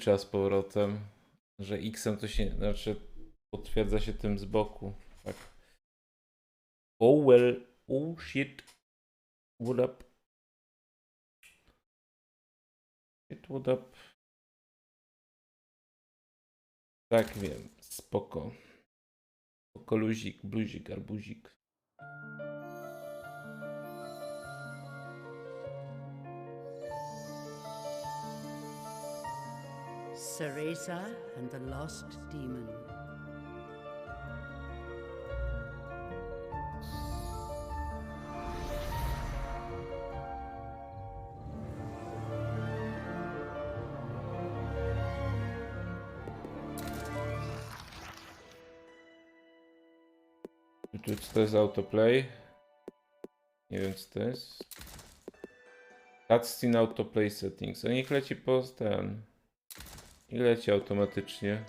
trzeba z powrotem, że X-em to się, znaczy potwierdza się tym z boku. Tak. Oh well, oh shit, what up? Shit, what up? Tak wiem, spoko. Spoko luzik, bluzik, arbuzik. Cereza and the Lost Demon. Co to jest autoplay? Nie wiem co to jest. Cutscene autoplay settings. A niech leci po ten. I leci automatycznie.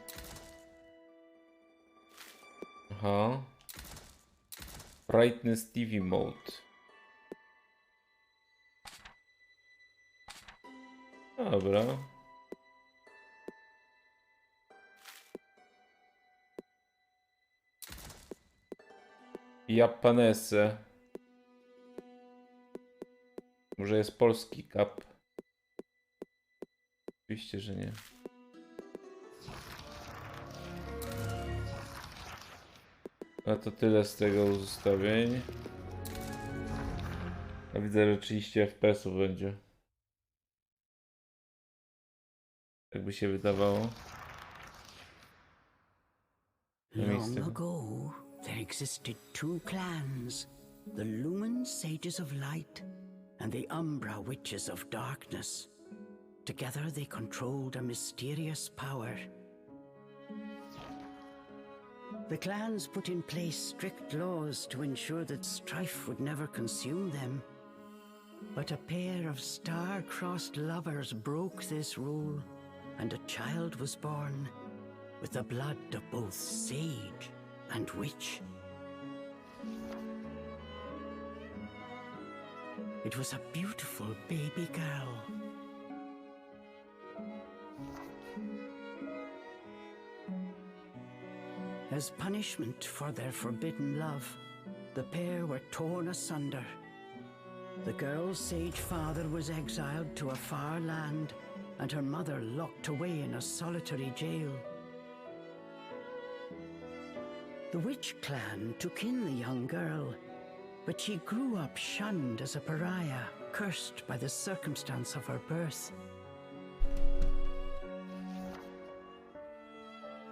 Aha. Brightness TV mode. Dobra. Japanese. Może jest polski cap. Oczywiście, że nie. A to tyle z tego ustawień. A widzę, że 30 FPS-ów będzie. Tak by się wydawało. Long ago, there existed two clans, the Lumen Sages of Light and the Umbra Witches of Darkness. Together they controlled a mysterious power. The clans put in place strict laws to ensure that strife would never consume them. But a pair of star-crossed lovers broke this rule, and a child was born with the blood of both sage and witch. It was a beautiful baby girl. As punishment for their forbidden love, the pair were torn asunder. The girl's sage father was exiled to a far land, and her mother locked away in a solitary jail. The witch clan took in the young girl, but she grew up shunned as a pariah, cursed by the circumstance of her birth.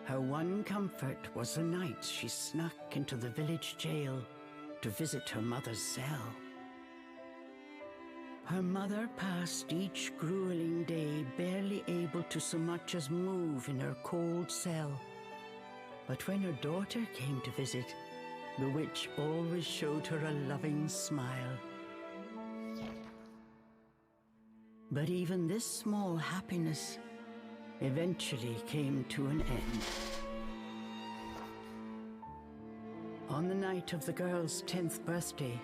Her one comfort was the nights she snuck into the village jail to visit her mother's cell. Her mother passed each grueling day barely able to so much as move in her cold cell. But when her daughter came to visit, the witch always showed her a loving smile. But even this small happiness eventually came to an end. On the night of the girl's 10th birthday,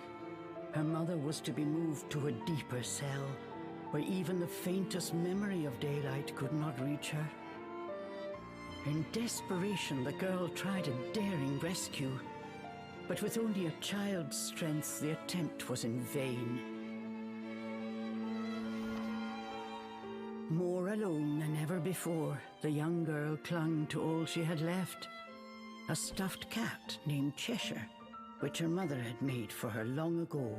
her mother was to be moved to a deeper cell, where even the faintest memory of daylight could not reach her. In desperation, the girl tried a daring rescue, but with only a child's strength, the attempt was in vain. More alone than ever before, the young girl clung to all she had left, a stuffed cat named Cheshire, which her mother had made for her long ago.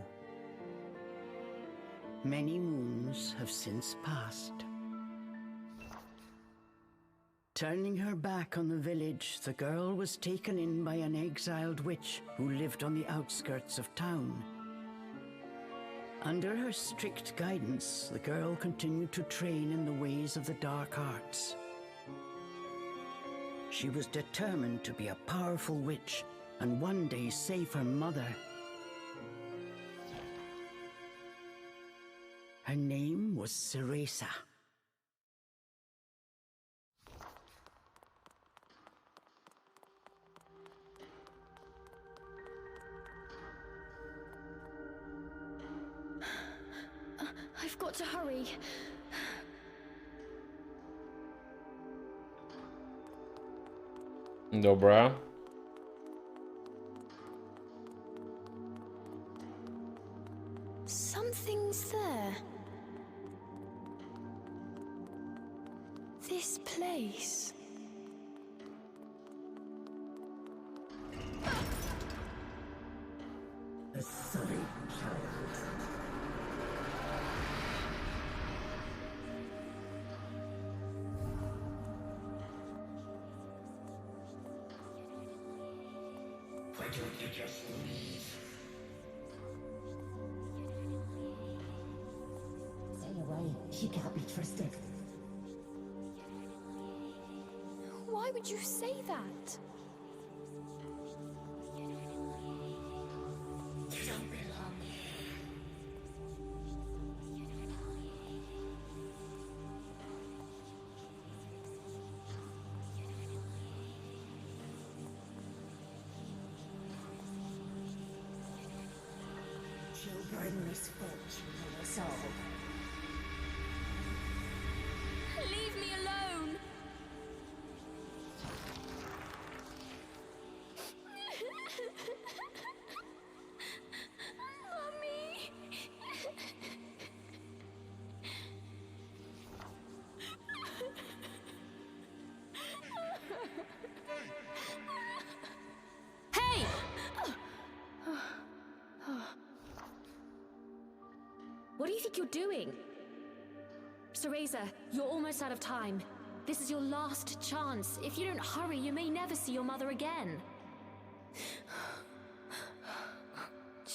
Many moons have since passed. Turning her back on the village, the girl was taken in by an exiled witch who lived on the outskirts of town. Under her strict guidance, the girl continued to train in the ways of the dark arts. She was determined to be a powerful witch and one day save her mother. Her name was Cereza. I've got to hurry. Dobra. Something's there. This place. A sorry child. Why don't you just leave? Stay away. She can't be trusted. Why would you say that? You don't belong here. She'll bring misfortune on us all. Leave me alone! Mummy! Hey! What do you think you're doing? Cereza, you're almost out of time. This is your last chance. If you don't hurry, you may never see your mother again.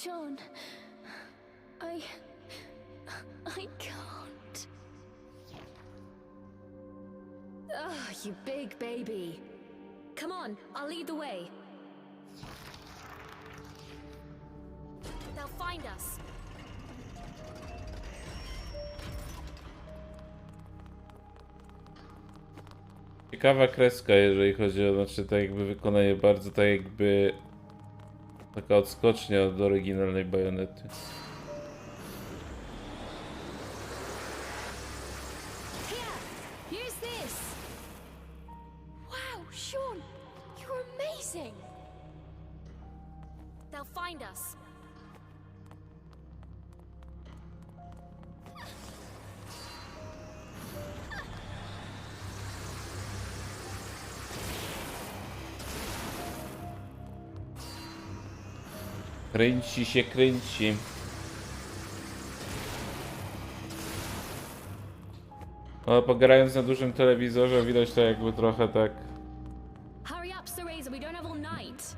John, I can't. Ah, you big baby. Come on, I'll lead the way. They'll find us. Ciekawa kreska, jeżeli chodzi o, znaczy tak jakby wykonanie bardzo tak jakby taka odskocznia od oryginalnej Bayonety. Here, here's this. Wow, Sean, you're amazing. They'll find us. Kręci się, kręci. Ale pogrając na dużym telewizorze widać to jakby trochę tak Hurry up, Cereza, we don't have all night.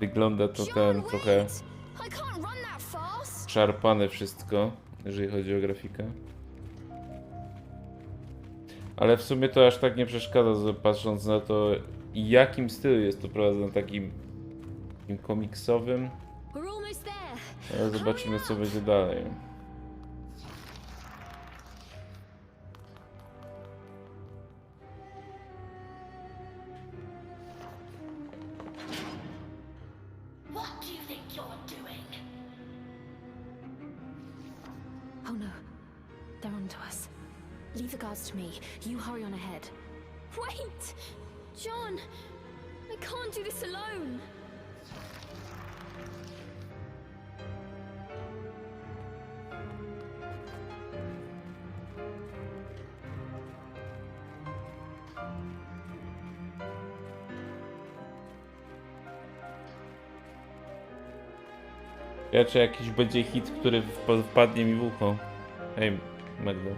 wygląda to John, ten trochę wait! I can't run that fast. szarpane wszystko, jeżeli chodzi o grafikę. Ale w sumie to aż tak nie przeszkadza, patrząc na to, jakim stylu jest to prowadzone, takim komiksowym. We're almost there. Ale zobaczymy, co będzie dalej. What do you think you're doing? Oh no, they're onto us. Leave the guards to me. You hurry on ahead. Wait! John! I can't do this alone! Ja czy jakiś będzie hit, który wpadnie mi w ucho. Hej, Magda.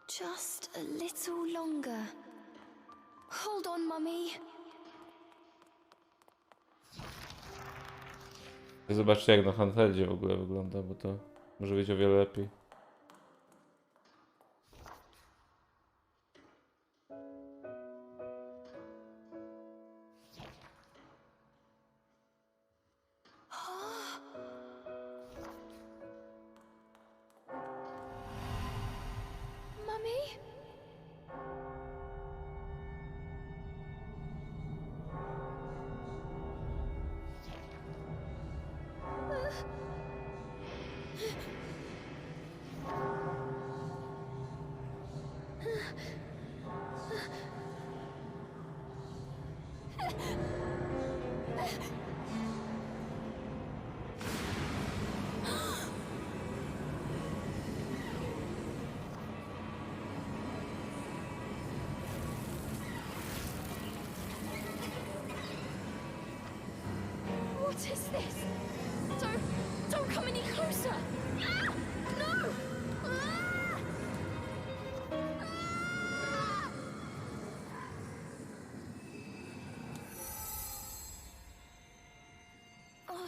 Just a little longer. Hold on, Mummy. Zobaczcie, jak na handheldzie w ogóle wygląda, bo to może być o wiele lepiej. Mummy? What is this? Don't come any closer! Ah! No! Ah! Ah!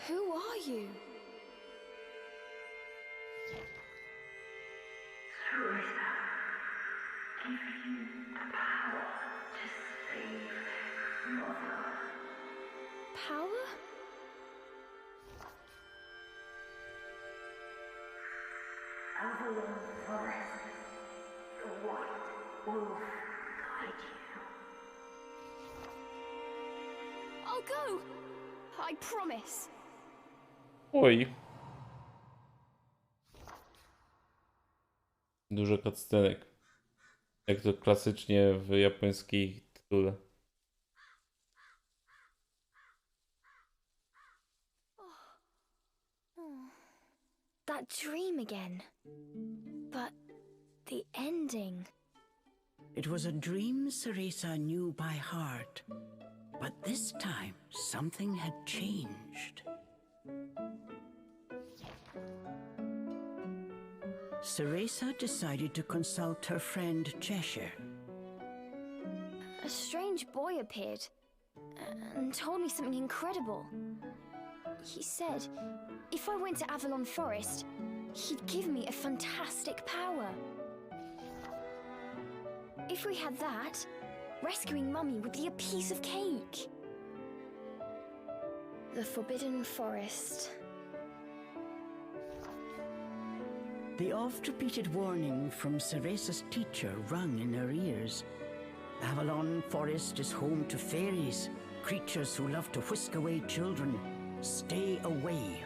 Who are you? Cereza, give you the power to save Mother. Power? Avalon Forest, the White Wolf guide you. I'll go! I promise. Oj. Dużo cutscenek. Jak to klasycznie w japońskiej tytule. That dream again. But the ending. It was a dream Cereza knew by heart, but this time something had changed. Cereza decided to consult her friend Cheshire. A strange boy appeared and told me something incredible. He said if I went to Avalon Forest, he'd give me a fantastic power. If we had that, rescuing Mummy would be a piece of cake. The Forbidden Forest. The oft-repeated warning from Cereza's teacher rung in her ears. Avalon Forest is home to fairies, creatures who love to whisk away children. Stay away.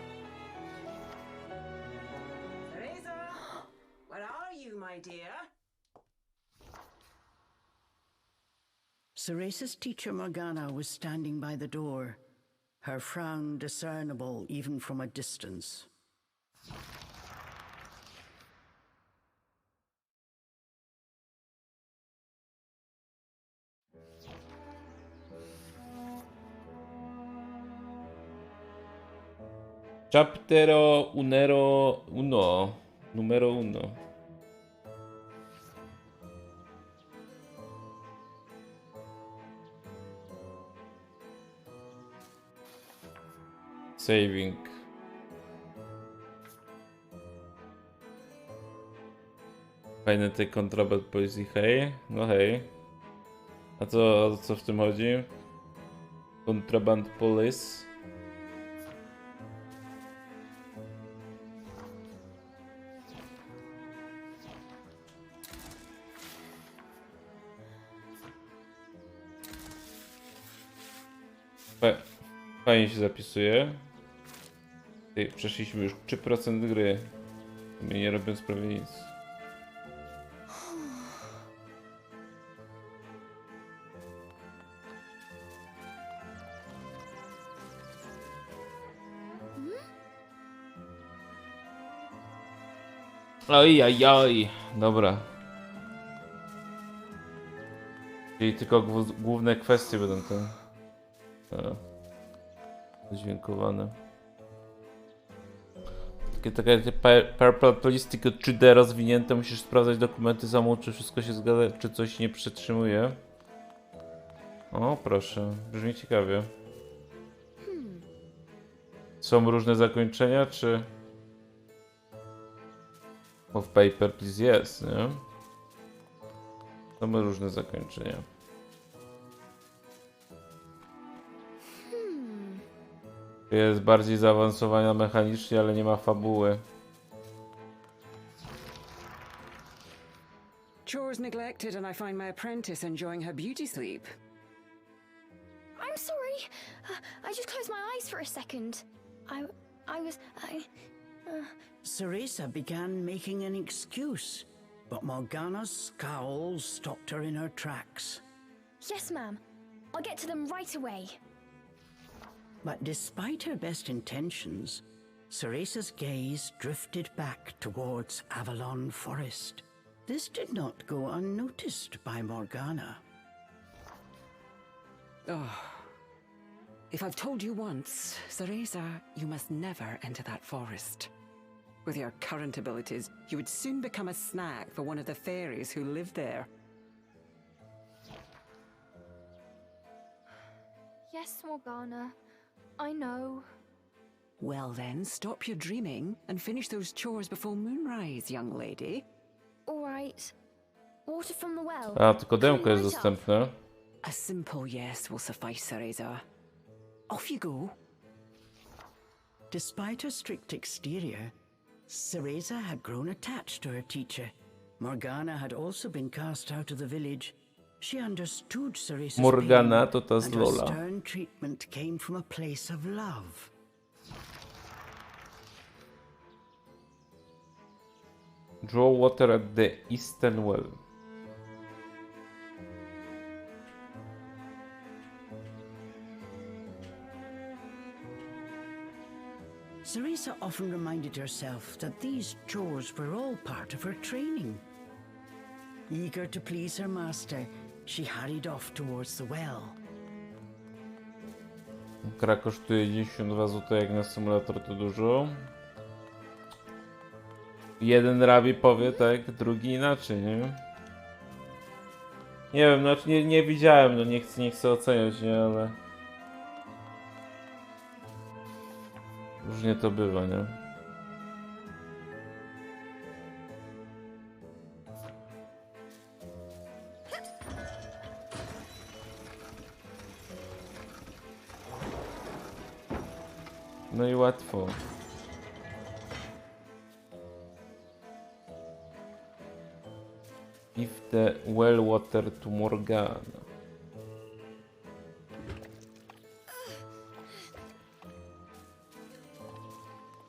Cereza! Where are you, my dear? Cereza's teacher Morgana was standing by the door, her frown discernible even from a distance. Chaptero unero uno. Numero uno. Saving. Bayonetty kontra Bad Policy, hej. No hej. A co w tym chodzi? Contraband Police. Fajnie się zapisuje. Przeszliśmy już 3% gry. My nie robiąc prawie nic. Oj. Dobra. Czyli tylko główne kwestie będą te dźwiękowane. Takie Purple Police tylko 3D rozwinięte. Musisz sprawdzać dokumenty zamówień, czy wszystko się zgadza, czy coś nie przetrzymuje. O, proszę. Brzmi ciekawie. Są różne zakończenia, czy... Bo w Paper Please jest, nie? Są różne zakończenia. Jest bardziej zaawansowana mechanicznie, ale nie ma fabuły. Chores neglected and I find my apprentice enjoying her beauty sleep. I'm sorry. I just closed my eyes for a second. I was... Cereza began making an excuse, but Morgana's scowl stopped her in her tracks. Yes, ma'am. I'll get to them right away. But despite her best intentions, Cereza's gaze drifted back towards Avalon Forest. This did not go unnoticed by Morgana. Oh. If I've told you once, Cereza, you must never enter that forest. With your current abilities, you would soon become a snack for one of the fairies who live there. Yes, Morgana. I know. Well then, stop your dreaming and finish those chores before moonrise, young lady. All right. Water from the well. A, tylko demko jest Coming right up. dostępne. A simple yes will suffice, Cereza. Off you go. Despite her strict exterior, Cereza had grown attached to her teacher. Morgana had also been cast out of the village. She understood Cereza's Morgana pain, to ta z and her Lola. stern treatment came from a place of love. Draw water at the eastern well. Cereza often reminded herself that these chores were all part of her training. Eager to please her master, she hurried off towards the well. Gra kosztuje 92 zł, jak na symulator to dużo. Jeden rabi powie tak, drugi inaczej, nie? Nie wiem, znaczy nie widziałem, no nie chcę oceniać, nie, ale... Różnie to bywa, nie? No i łatwo. Give the well water to Morgana.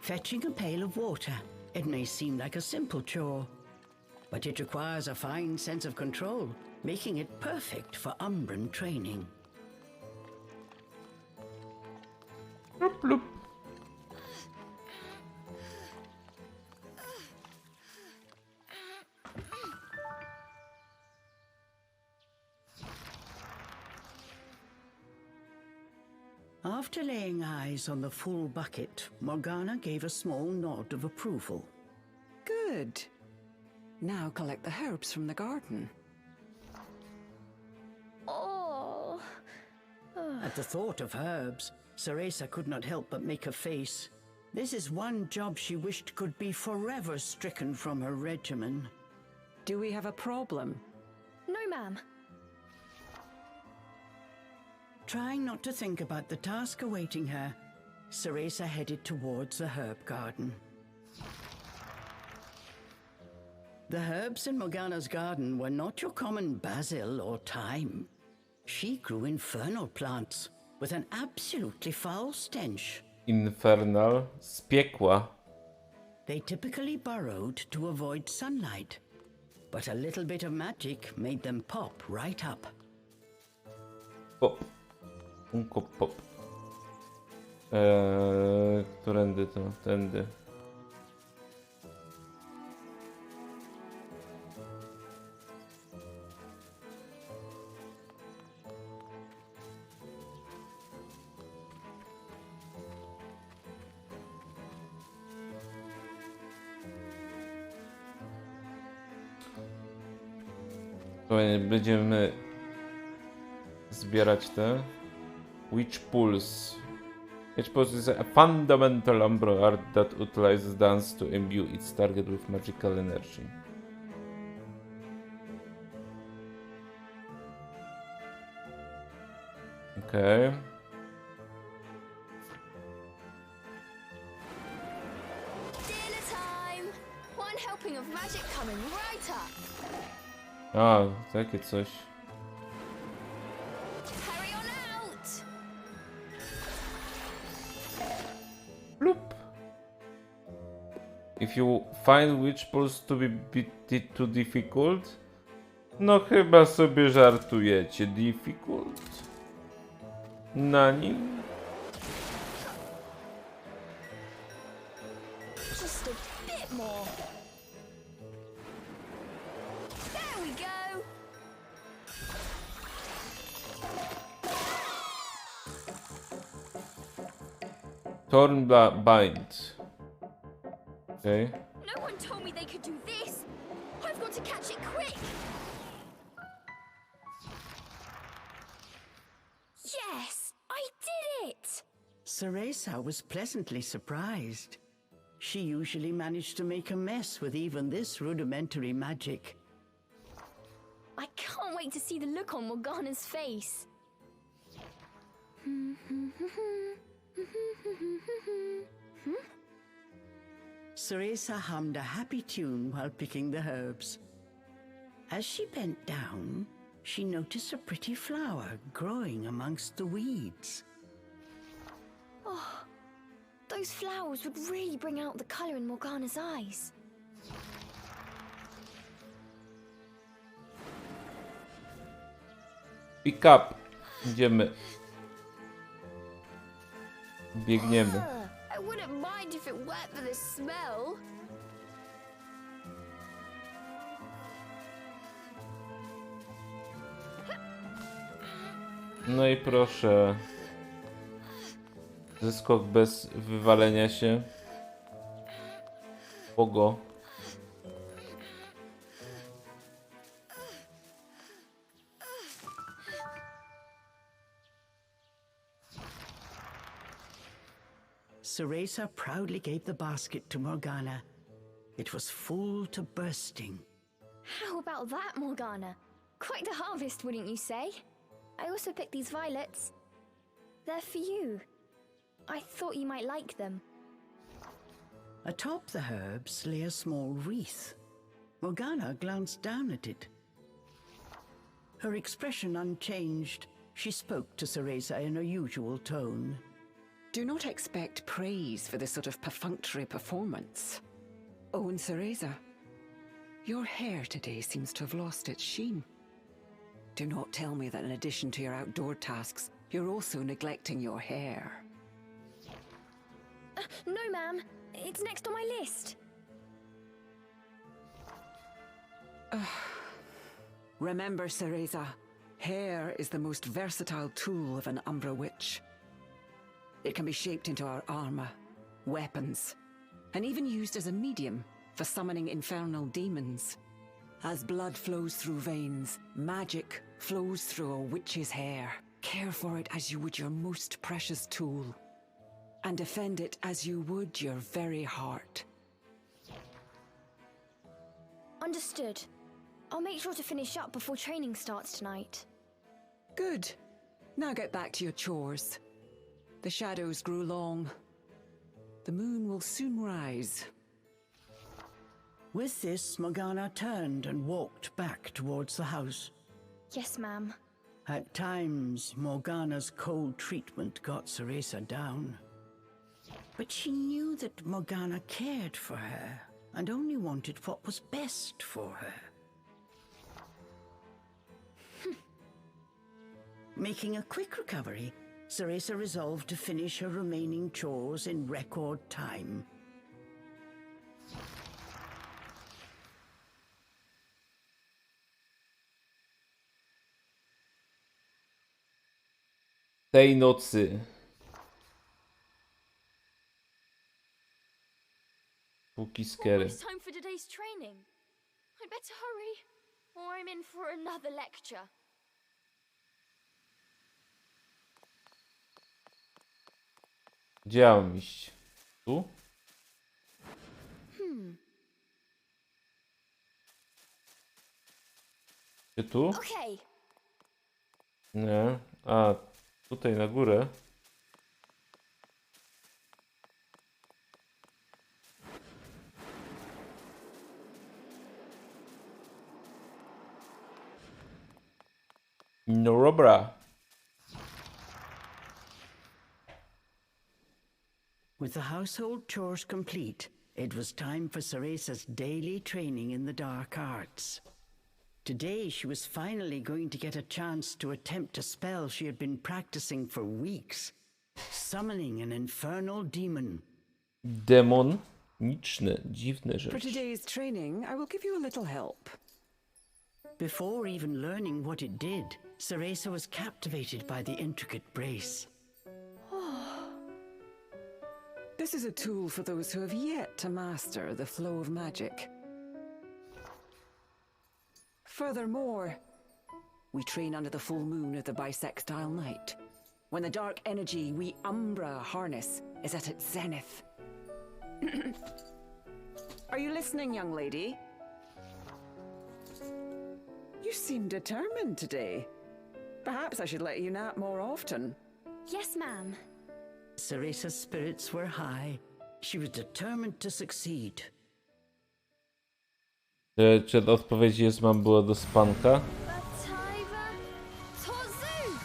Fetching a pail of water. It may seem like a simple chore, but it requires a fine sense of control, making it perfect for Umbran training. Blup, blup. After laying eyes on the full bucket, Morgana gave a small nod of approval. Good. Now collect the herbs from the garden. Oh. At the thought of herbs, Cereza could not help but make a face. This is one job she wished could be forever stricken from her regimen. Do we have a problem? No, ma'am. Trying not to think about the task awaiting her, Cereza headed towards the herb garden. The herbs in Morgana's garden were not your common basil or thyme. She grew infernal plants with an absolutely foul stench. Infernal z piekła. They typically burrowed to avoid sunlight, but a little bit of magic made them pop right up. Pop. Funko pop. Którędy to? Tędy. Będziemy zbierać te Witch Pulse. Witch Pulse is a fundamental umbral art that utilizes dance to imbue its target with magical energy. Okay. Dinner time! One helping of magic coming right up. A, takie coś. Hurry on out! Plup. If you find which pulse to be bit too difficult. No chyba sobie żartujecie. Difficult? Na nim? Just a bit more. There we go. Bind. Okay. No one told me they could do this. I've got to catch it quick. Yes, I did it. Cereza was pleasantly surprised. She usually managed to make a mess with even this rudimentary magic. I can't wait to see the look on Morgana's face. Cereza hummed a happy tune while picking the herbs. As she bent down, she noticed a pretty flower growing amongst the weeds. Oh, those flowers would really bring out the colour in Morgana's eyes. Pick up. Idziemy. Biegniemy. I wouldn't mind if it weren't for the smell. No i proszę. Zeskok bez wywalenia się. Pogo. Cereza proudly gave the basket to Morgana. It was full to bursting. How about that, Morgana? Quite the harvest, wouldn't you say? I also picked these violets. They're for you. I thought you might like them. Atop the herbs lay a small wreath. Morgana glanced down at it. Her expression unchanged, she spoke to Cereza in her usual tone. Do not expect praise for this sort of perfunctory performance. Oh, and Cereza, your hair today seems to have lost its sheen. Do not tell me that in addition to your outdoor tasks, you're also neglecting your hair. No, ma'am. It's next on my list. Remember, Cereza, hair is the most versatile tool of an Umbra witch. It can be shaped into our armor, weapons, and even used as a medium for summoning infernal demons. As blood flows through veins, magic flows through a witch's hair. Care for it as you would your most precious tool, and defend it as you would your very heart. Understood. I'll make sure to finish up before training starts tonight. Good. Now get back to your chores. The shadows grew long. The moon will soon rise. With this, Morgana turned and walked back towards the house. Yes, ma'am. At times, Morgana's cold treatment got Cereza down. But she knew that Morgana cared for her and only wanted what was best for her. Making a quick recovery, Cereza resolved to finish her remaining chores in record time. Tej nocy. Póki skiery. Almost time for today's training. I'd better hurry, or I'm in for another lecture. Gdzie ja mam iść? Tu? Czy tu? Okay. Nie. A, tutaj na górę. No dobra. With the household chores complete, It was time for Cereza's daily training in the dark arts. Today she was finally going to get a chance to attempt a spell she had been practicing for weeks, summoning an infernal demon. Demoniczne, dziwne For rzeczy. today's training, I will give you a little help. Before even learning what it did, Cereza was captivated by the intricate brace. This is a tool for those who have yet to master the flow of magic. Furthermore, we train under the full moon of the bisextile night, when the dark energy we Umbra harness is at its zenith. Are you listening, young lady? You seem determined today. Perhaps I should let you nap more often. Yes, ma'am. Cereza's spirits were high. She was determined to succeed. Czy odpowiedź jest, mam było do spanka? Batiba Tozu!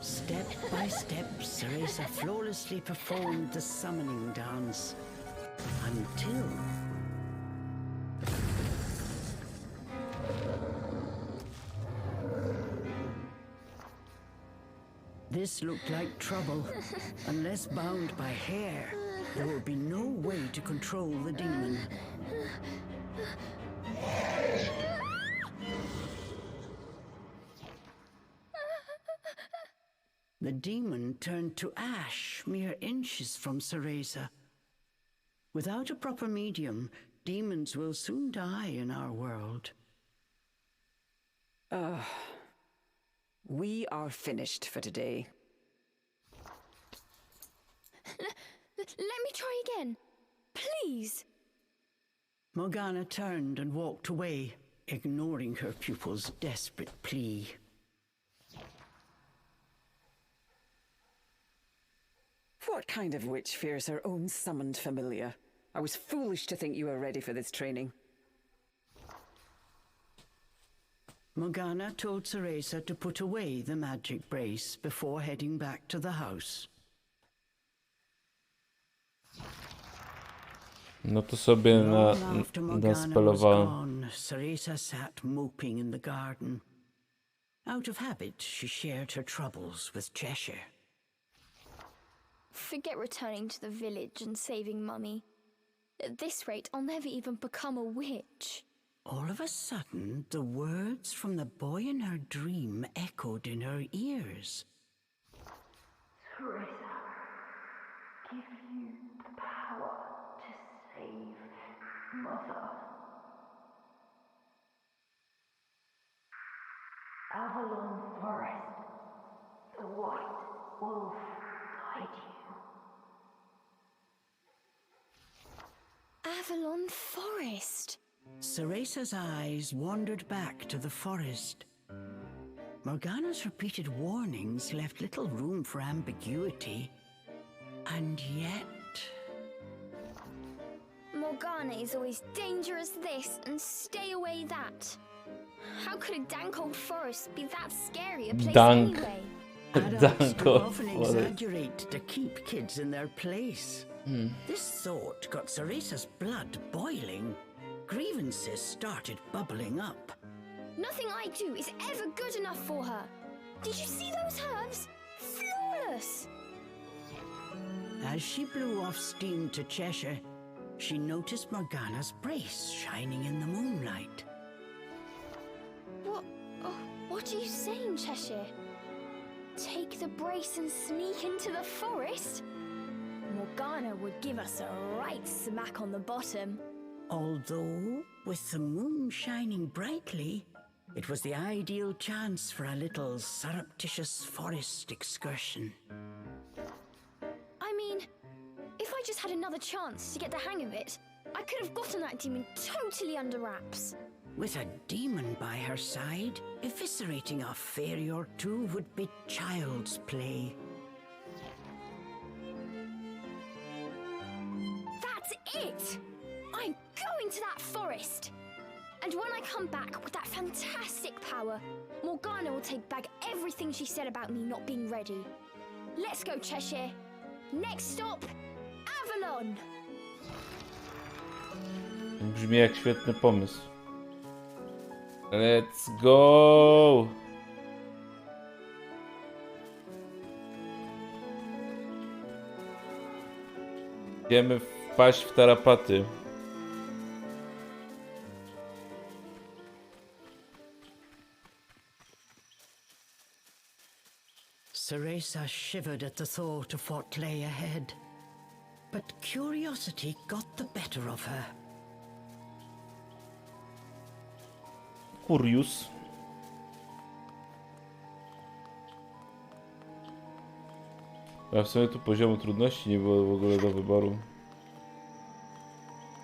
Step by step, Cereza flawlessly performed the summoning dance. Until... This looked like trouble. Unless bound by hair, there would be no way to control the demon. The demon turned to ash mere inches from Cereza. Without a proper medium, demons will soon die in our world. We are finished for today. Let me try again. Please. Morgana turned and walked away, ignoring her pupil's desperate plea. What kind of witch fears her own summoned familiar? I was foolish to think you were ready for this training. Morgana told Cereza to put away the magic brace before heading back to the house. No to sobie Long after Morgana was naspelowałem. gone, Cereza sat moping in the garden. Out of habit, she shared her troubles with Cheshire. Forget returning to the village and saving Mummy. At this rate, I'll never even become a witch. All of a sudden, the words from the boy in her dream echoed in her ears. Cereza, give you the power to save Mother. Avalon Forest, the White Wolf guide you. Avalon Forest. Cereza's eyes wandered back to the forest. Morgana's repeated warnings left little room for ambiguity. And yet... Morgana is always dangerous this and stay away that. How could a dank old forest be that scary a place Dank. anyway? Adults do Danko, often forest. exaggerate to keep kids in their place. This thought got Cereza's blood boiling. Grievances started bubbling up. Nothing I do is ever good enough for her. Did you see those herbs? Flawless! As she blew off steam to Cheshire, she noticed Morgana's brace shining in the moonlight. What are you saying, Cheshire? Take the brace and sneak into the forest? Morgana would give us a right smack on the bottom. Although, with the moon shining brightly, it was the ideal chance for a little surreptitious forest excursion. I mean, if I just had another chance to get the hang of it, I could have gotten that demon totally under wraps. With a demon by her side, eviscerating a fairy or two would be child's play. That's it! I'm going to that forest! And when I come back with that fantastic power, Morgana will take back everything she said about me not being ready. Let's go, Cheshire. Next stop, Avalon. Brzmi jak świetny pomysł. Let's go! Idziemy wpaść w tarapaty. Cereza shivered at the thought of what lay ahead. But curiosity got the better of her. Curious. A w sumie tu poziomu trudności nie było w ogóle do wyboru.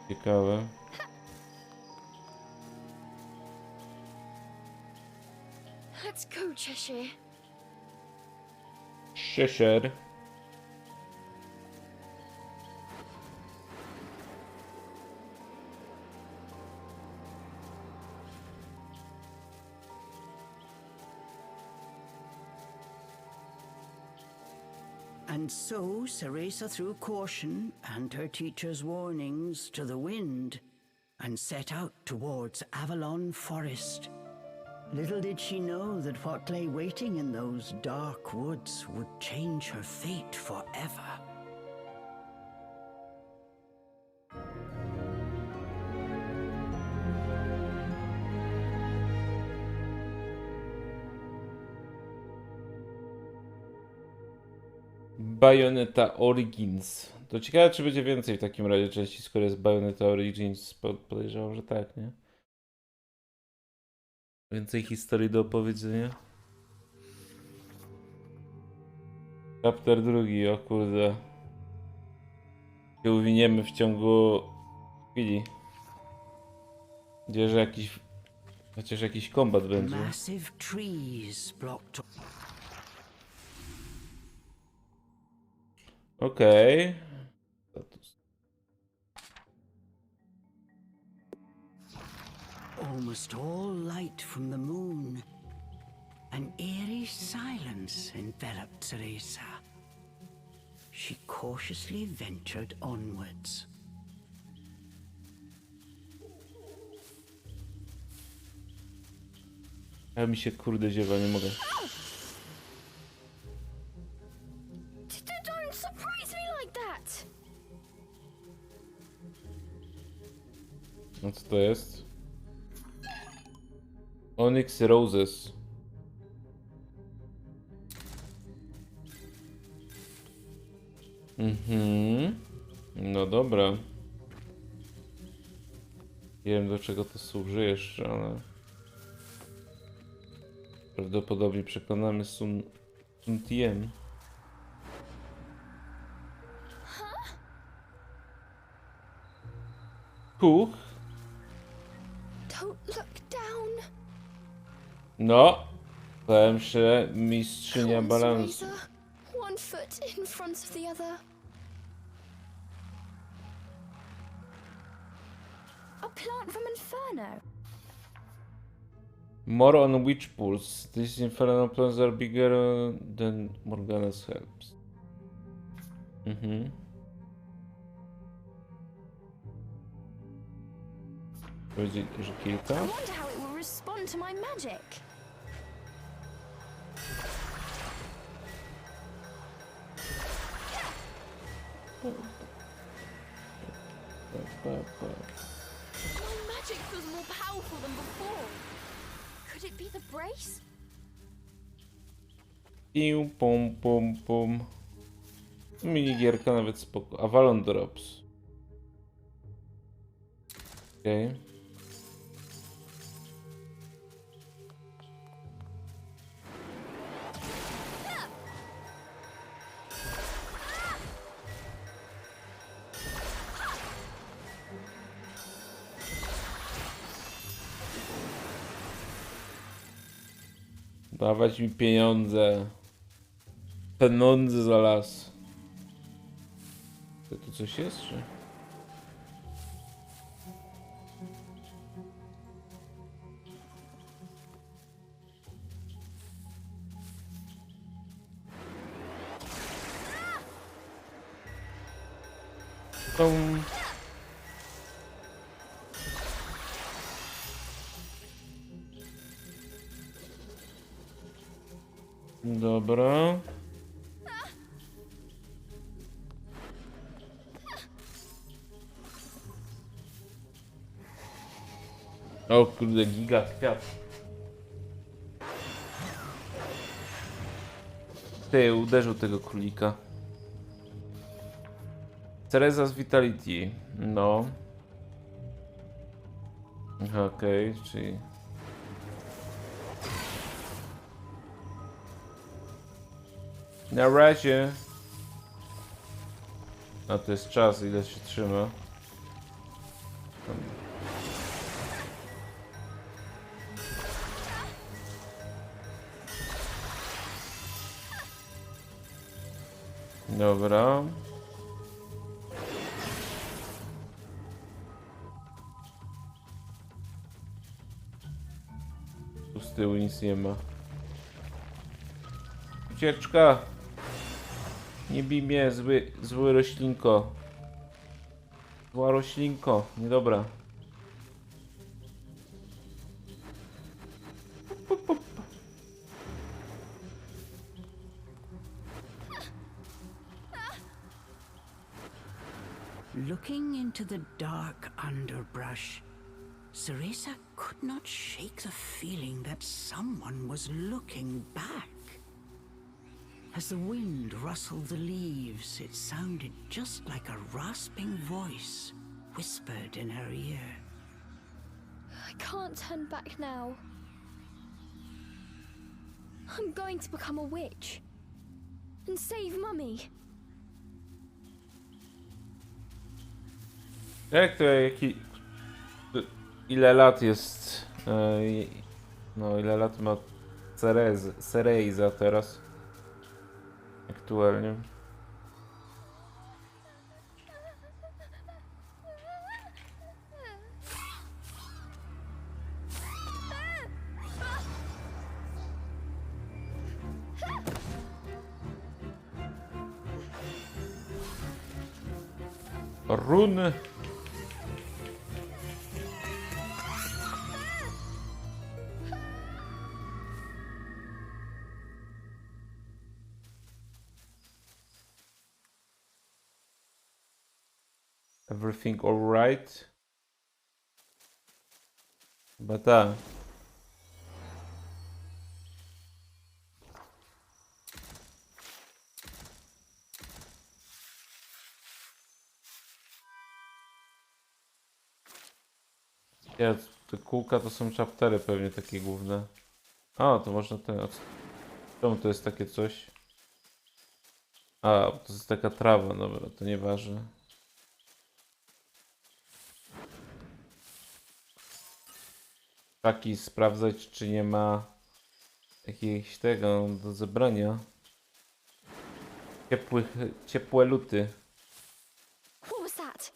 Ciekawe. Let's go, Cheshire. Cheshire. And so Cereza threw caution and her teacher's warnings to the wind and set out towards Avalon Forest. Little did she know that what lay waiting in those dark woods would change her fate forever. Bayonetta Origins. To ciekawe, czy będzie więcej w takim razie części, skoro jest Bayonetta Origins. Podejrzewam, że tak, nie? Więcej historii do opowiedzenia. Chapter drugi, o kurde. Się uwiniemy w ciągu chwili. Gdzie, że jakiś... Chociaż jakiś kombat będzie. Massive trees blocked. Okej. Status. Almost all light from the moon. An eerie silence enveloped Cereza. She cautiously ventured onwards. A mi się kurde ziewa, nie mogę. Don't surprise me like that. No co to jest? Onyx Roses. No dobra. Nie wiem, do czego to służy jeszcze, ale... Prawdopodobnie przekonamy Suntiem. Kuch? Don't look down. No! Powiem się, mistrzynia Come on, balansu. Cereza. One foot in front of the other. A plant from Inferno. More on witch pools. These infernal plants are bigger than Morgana's helps. Powiedzieć, że kilka? I wonder how it will respond to my magic. My magic feels more powerful than before. Could it be the brace? Piu, pum, pum, pum. Minigierka nawet spoko. Avalon Drops. Okej. Okay. Dawać mi pieniądze. Pieniądze za las. To tu coś jest, czy? Tą... Dobra. O kurde, giga kwiat. Ty, uderzył tego królika. Cereza z Vitality. No. Okej, czyli... Na razie. A to jest czas, ile się trzyma. Dobra. Tu z tyłu nic nie ma. Ucieczka! Nie bij mnie, zły roślinko. Zła roślinko, niedobra. Looking into the dark underbrush, Cereza could not shake the feeling that someone was looking back. As the wind rustled the leaves, it sounded just like a rasping voice whispered in her ear. I can't turn back now. I'm going to become a witch and save Mummy. Jak to ile lat jest? No, ile lat ma Cereza teraz? Aktualnie. Runy. Everything all right? Chyba tak. Ja, te kółka to są chaptery pewnie takie główne. A, to można ten... Czemu to jest takie coś? A, to jest taka trawa, dobra, to nieważne. Taki sprawdzać, czy nie ma jakiegoś tego do zebrania. Ciepłe luty. What was that?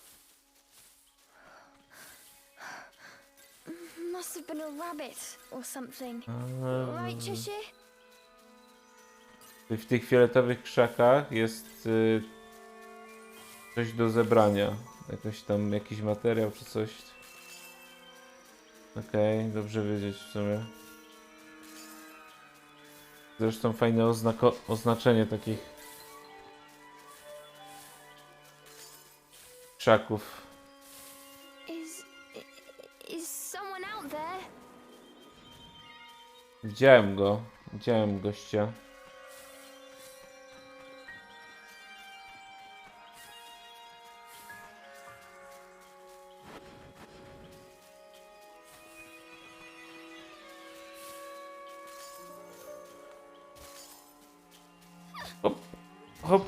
Must have been a rabbit or something. Right, Cheshire? W tych fioletowych krzakach jest coś do zebrania. Jakiś materiał czy coś. Okej, dobrze wiedzieć w sumie. Zresztą fajne oznaczenie takich krzaków. Is someone out there? Widziałem gościa. Hop, hop.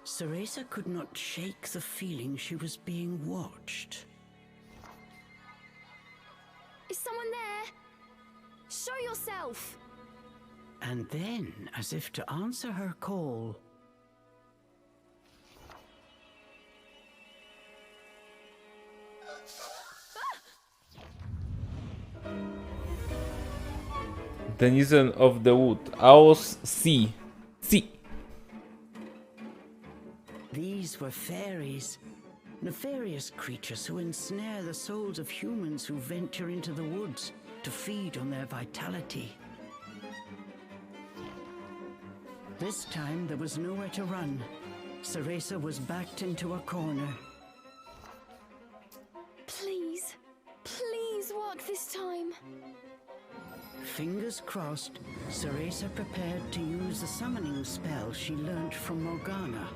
Cereza could not shake the feeling she was being watched. Is someone there? Show yourself! And then, as if to answer her call, Denizen of the Wood. Aos Sea. Si! These were fairies, nefarious creatures who ensnare the souls of humans who venture into the woods to feed on their vitality. This time there was nowhere to run. Cereza was backed into a corner. Please, please work this time. Fingers crossed, Cereza prepared to use the summoning spell she learned from Morgana.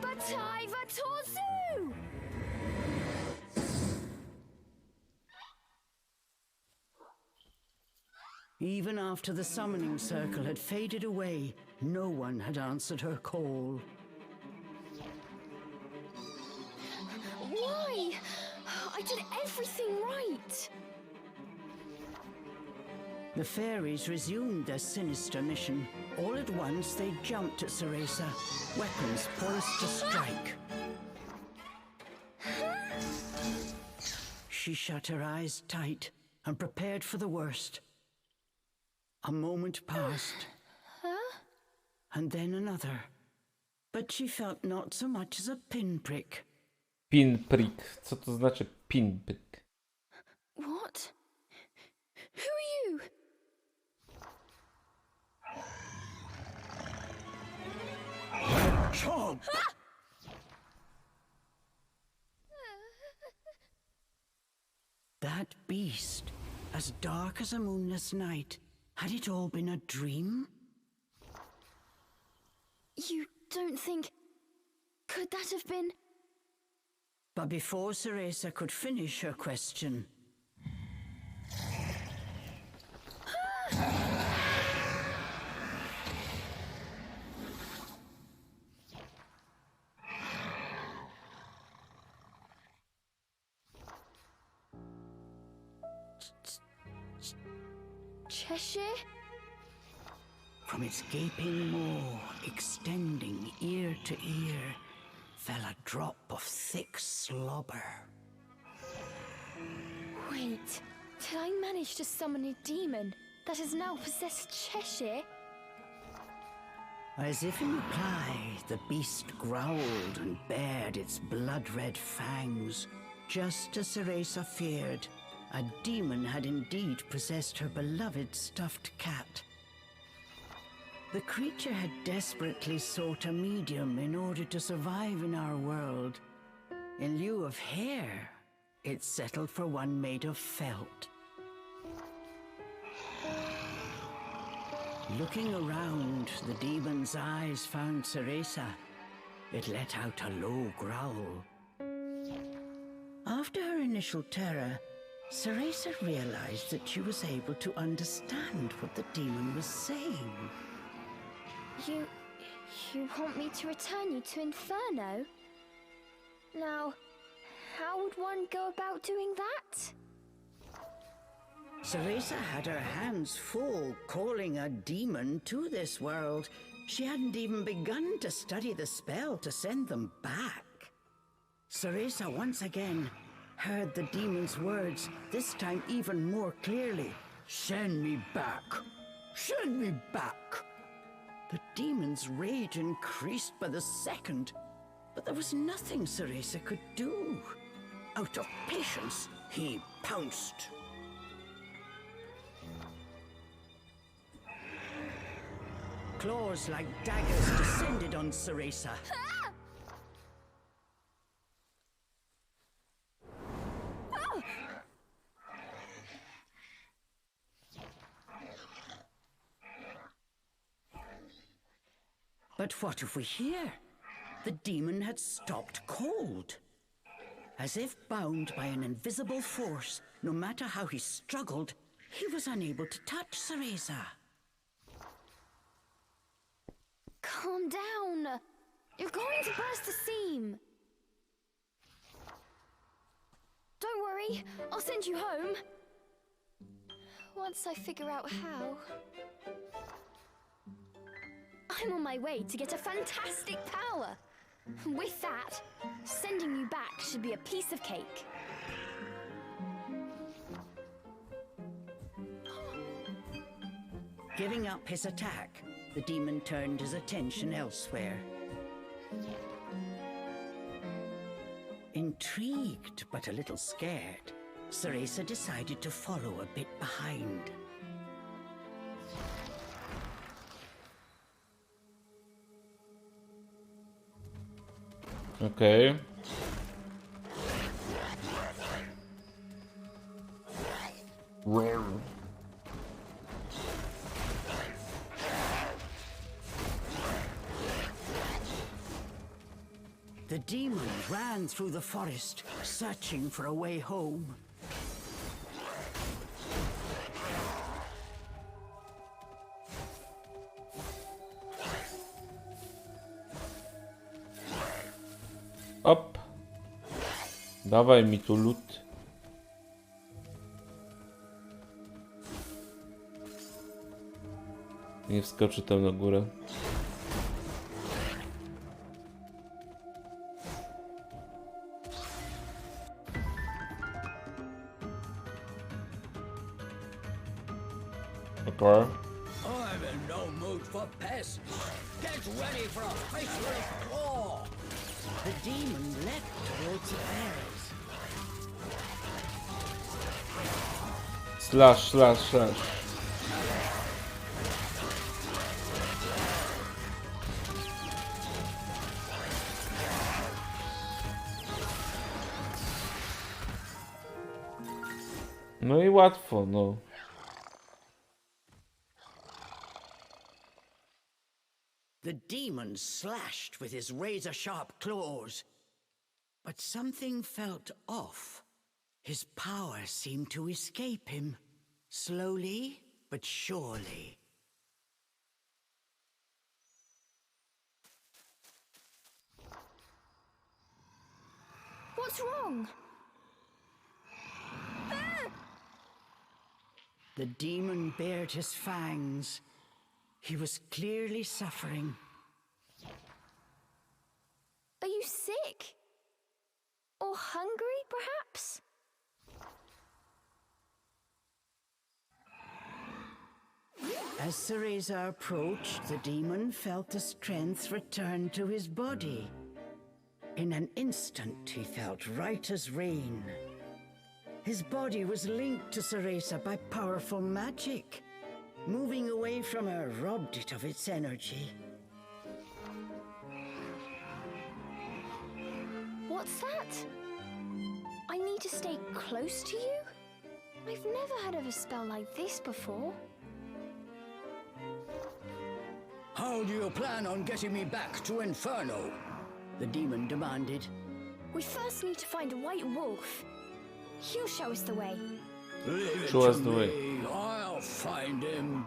Bataiva Torzu! Even after the summoning circle had faded away, no one had answered her call. Why? I did everything right. The fairies resumed their sinister mission. All at once, they jumped at Cereza, weapons poised to strike. She shut her eyes tight and prepared for the worst. A moment passed, and then another. But she felt not so much as a pinprick. Pinprick. Co to znaczy pinprick? What? Who are you? Chomp! That beast, as dark as a moonless night, had it all been a dream? You don't think... Could that have been... But before Cereza could finish her question... Cheshire? From its gaping maw, extending ear to ear, fell a drop of thick slobber. Wait, did I manage to summon a demon that has now possessed Cheshire? As if in reply, the beast growled and bared its blood-red fangs. Just as Cereza feared, a demon had indeed possessed her beloved stuffed cat. The creature had desperately sought a medium in order to survive in our world. In lieu of hair, it settled for one made of felt. Looking around, the demon's eyes found Cereza. It let out a low growl. After her initial terror, Cereza realized that she was able to understand what the demon was saying. You want me to return you to Inferno? Now, how would one go about doing that? Cereza had her hands full calling a demon to this world. She hadn't even begun to study the spell to send them back. Cereza once again heard the demon's words, this time even more clearly. Send me back! Send me back! The demon's rage increased by the second, but there was nothing Cereza could do. Out of patience, he pounced. Claws like daggers descended on Cereza. But what of we hear? The demon had stopped cold. As if bound by an invisible force, no matter how he struggled, he was unable to touch Cereza. Calm down. You're going to burst a seam. Don't worry, I'll send you home. Once I figure out how. I'm on my way to get a fantastic power. With that, sending you back should be a piece of cake. Giving up his attack, the demon turned his attention elsewhere. Intrigued but a little scared, Cereza decided to follow a bit behind. Okej. The demon ran through the forest, searching for a way home. Op. Dawaj mi tu lód. Nie wskoczy tam na górę. Okay. I'm in no mood for pests. Get ready for a faceless claw. The demon leapt towards the bears. Slash, slash, slash. No i łatwo, no. The demon slashed with his razor-sharp claws. But something felt off. His power seemed to escape him, slowly but surely. What's wrong? The demon bared his fangs. He was clearly suffering. Are you sick? Or hungry, perhaps? As Cereza approached, the demon felt the strength return to his body. In an instant, he felt right as rain. His body was linked to Cereza by powerful magic. Moving away from her robbed it of its energy. What's that? I need to stay close to you? I've never heard of a spell like this before. How do you plan on getting me back to Inferno? The demon demanded. We first need to find a white wolf. He'll show us the way. Leave it Show to us the way. me. I'll find him,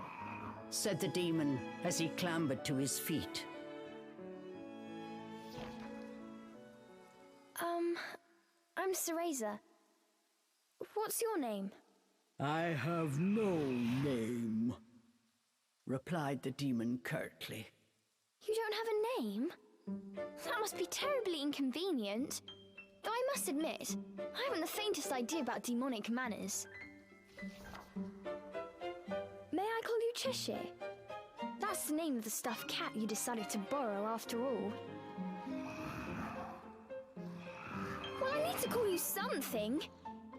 said the demon as he clambered to his feet. I'm Cereza. What's your name? I have no name, replied the demon curtly. You don't have a name? That must be terribly inconvenient. Though I must admit, I haven't the faintest idea about demonic manners. May I call you Cheshire? That's the name of the stuffed cat you decided to borrow after all. Well, I need to call you something.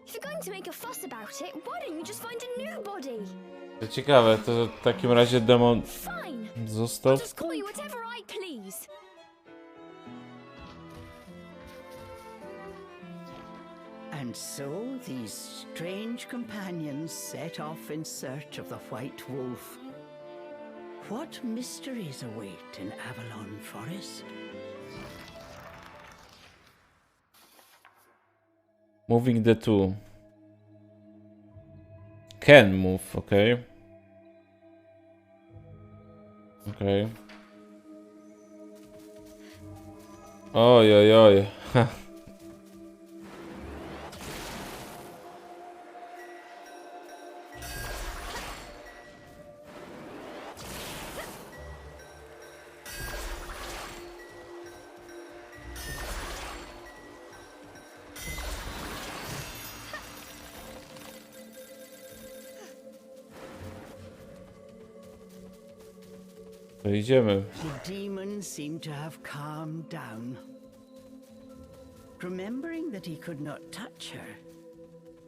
If you're going to make a fuss about it, why don't you just find a new body? To ciekawe, to w takim razie demon Fine. został. I'll just call you whatever I please. And so these strange companions set off in search of the White Wolf. What mysteries await in Avalon Forest? Moving the two. Can move, okay. Okay. Oj, oj, oj. Ha. To idziemy. The demon seemed to have calmed down. Remembering that he could not touch her,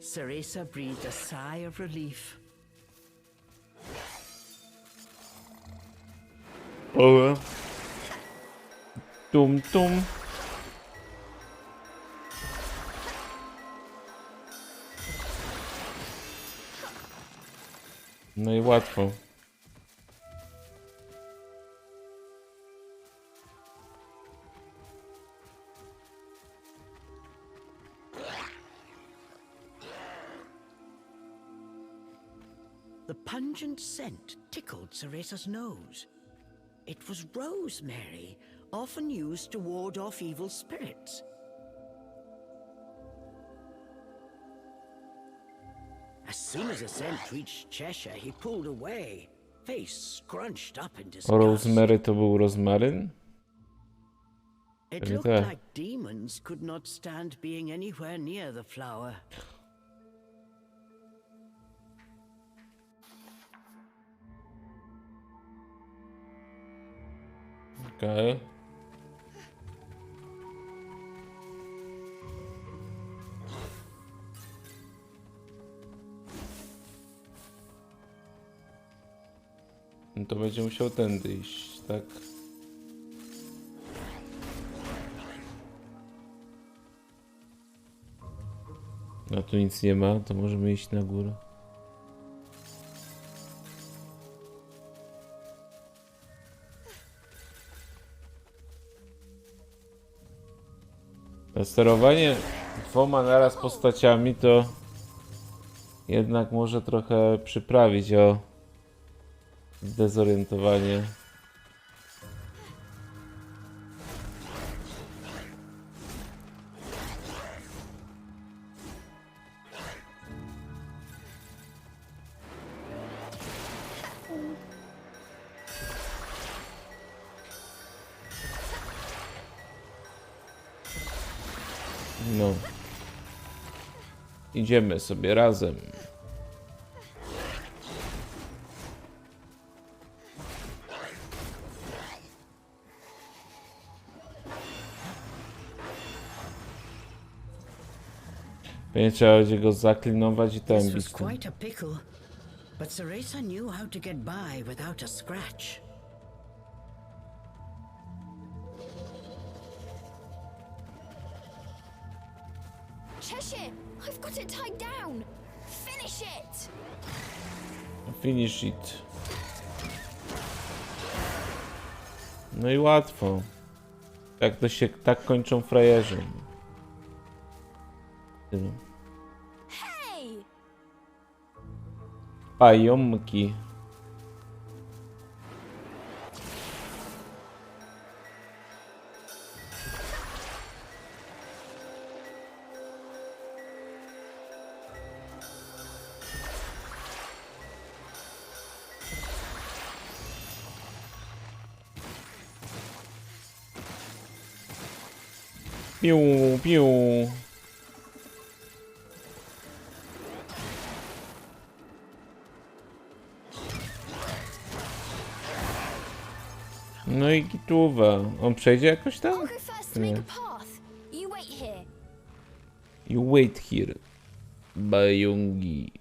Cereza breathed a sigh of relief. O. Tum tum. No i łatwo. The pungent scent tickled Cereza's nose. It was rosemary, often used to ward off evil spirits. As soon as the scent reached Cheshire, he pulled away, face scrunched up in disgust. Rosemary to był rozmaryn? It Pewnie looked tak. like demons could not stand being anywhere near the flower. Okej. No to będzie musiał tędy iść, tak? No tu nic nie ma, to możemy iść na górę. Sterowanie dwoma naraz postaciami to jednak może trochę przyprawić o zdezorientowanie. No. Idziemy sobie razem. Pewnie trzeba będzie go zaklinować i This tębić. was quite a pickle, but Cereza knew how to get by without a scratch. Cheshire, I've got it tied down. Finish it. Finish it. No i łatwo. Tak to się, tak kończą frajerzy. Tyle. Hey! Pajomki. Piu, piu. No i gituwa. On przejdzie jakoś tam? I'll go first to Nie. make a path. You wait here. You wait here. Bayongi.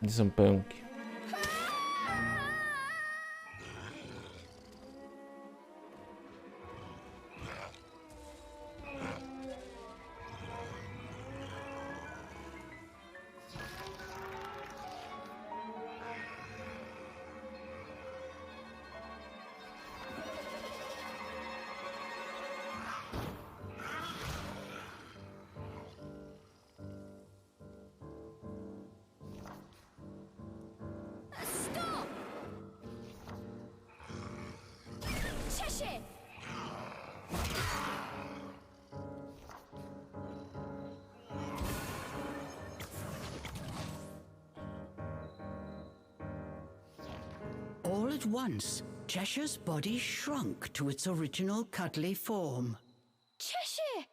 Gdzie są pająki? Stop! Cheshire! All at once, Cheshire's body shrunk to its original cuddly form. Cheshire!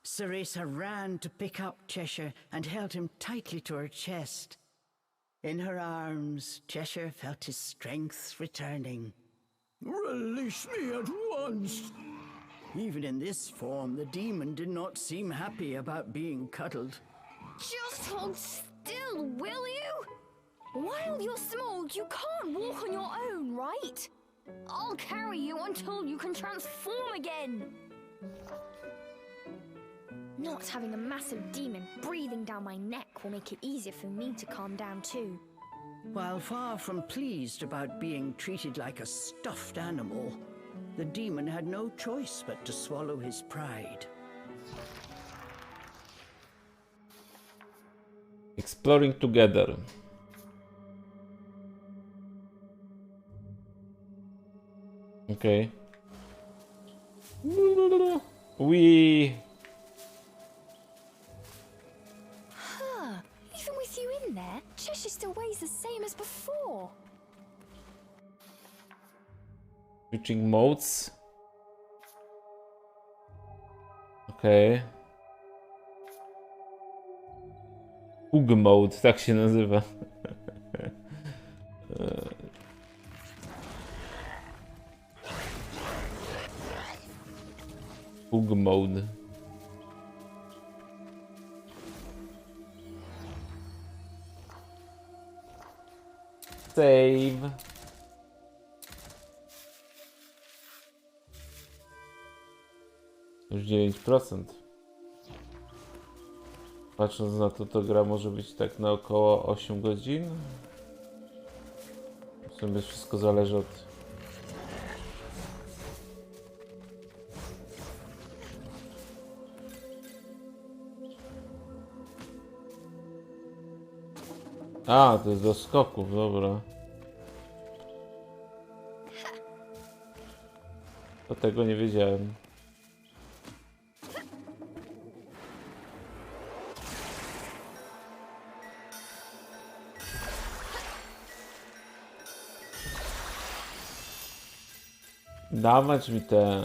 Cereza ran to pick up Cheshire and held him tightly to her chest. In her arms, Cheshire felt his strength returning. Release me at once! Even in this form, the demon did not seem happy about being cuddled. Just hold still, will you? While you're small, you can't walk on your own, right? I'll carry you until you can transform again. Not having a massive demon breathing down my neck will make it easier for me to calm down too. While far from pleased about being treated like a stuffed animal, the demon had no choice but to swallow his pride. Exploring together. Okay. We. Huh. Even with you in there, Cheshire still weighs the same as before. Switching modes. Okay. Pug mode, tak się nazywa. Pug mode. Save. Już 9%. Patrząc na to, to gra może być tak na około 8 godzin. W sumie wszystko zależy od... A, to jest do skoków, dobra. To tego nie wiedziałem. Dawać mi te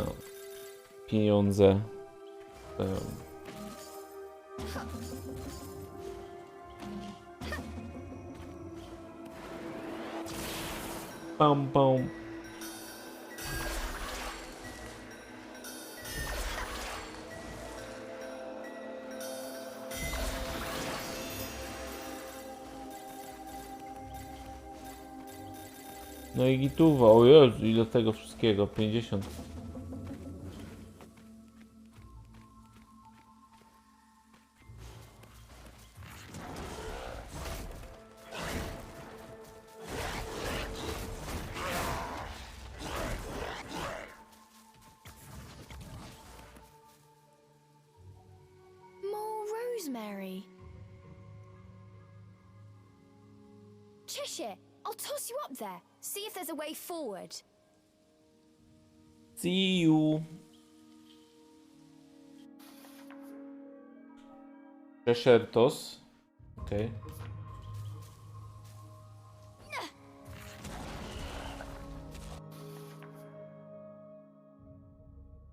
pieniądze. Pam, pam. No i gituwa, o Jezu, ile tego wszystkiego, 50. More rosemary. Cheshire, I'll toss you up there. See if there's a way forward. See you. Przeszertos. Okej.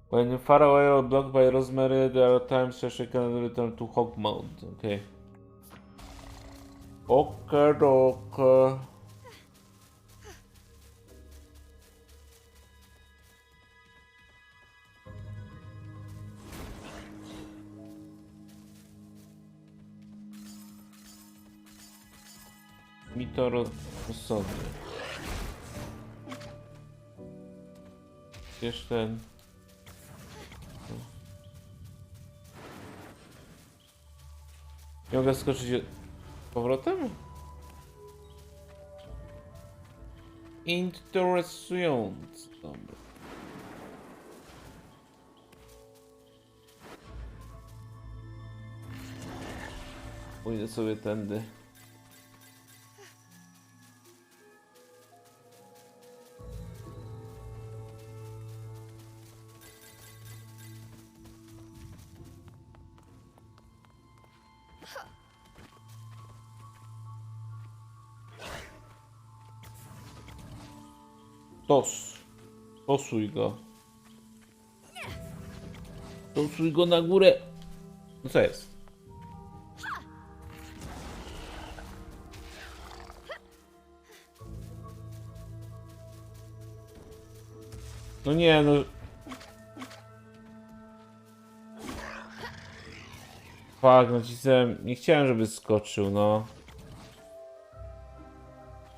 When you far away or blocked by Rosemary, there are times Cheshire can return to Hog mode. Okay. Okay. Mi to rozsądnie. Jeszcze ten. Nie mogę skoczyć z powrotem? Interesujące. Dobra. Pójdę sobie tędy. Tosuj go. Tosuj go na górę. No co jest? No nie, no. Fuck, nacisnąłem. Nie chciałem, żeby skoczył, no.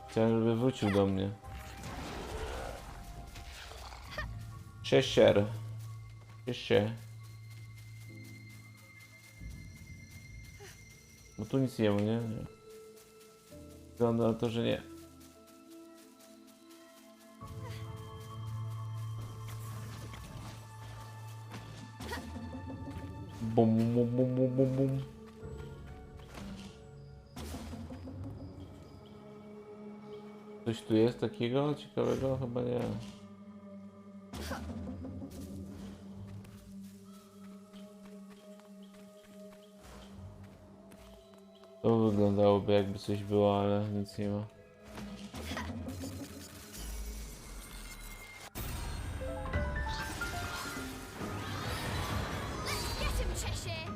Chciałem, żeby wrócił do mnie. Cześć. Bo tu nic nie ma, nie? Nie. Wygląda na to, że nie. Bum. Coś tu jest takiego ciekawego? Chyba nie. To wyglądałoby jakby coś było, ale nic nie ma. Get him, Cheshire!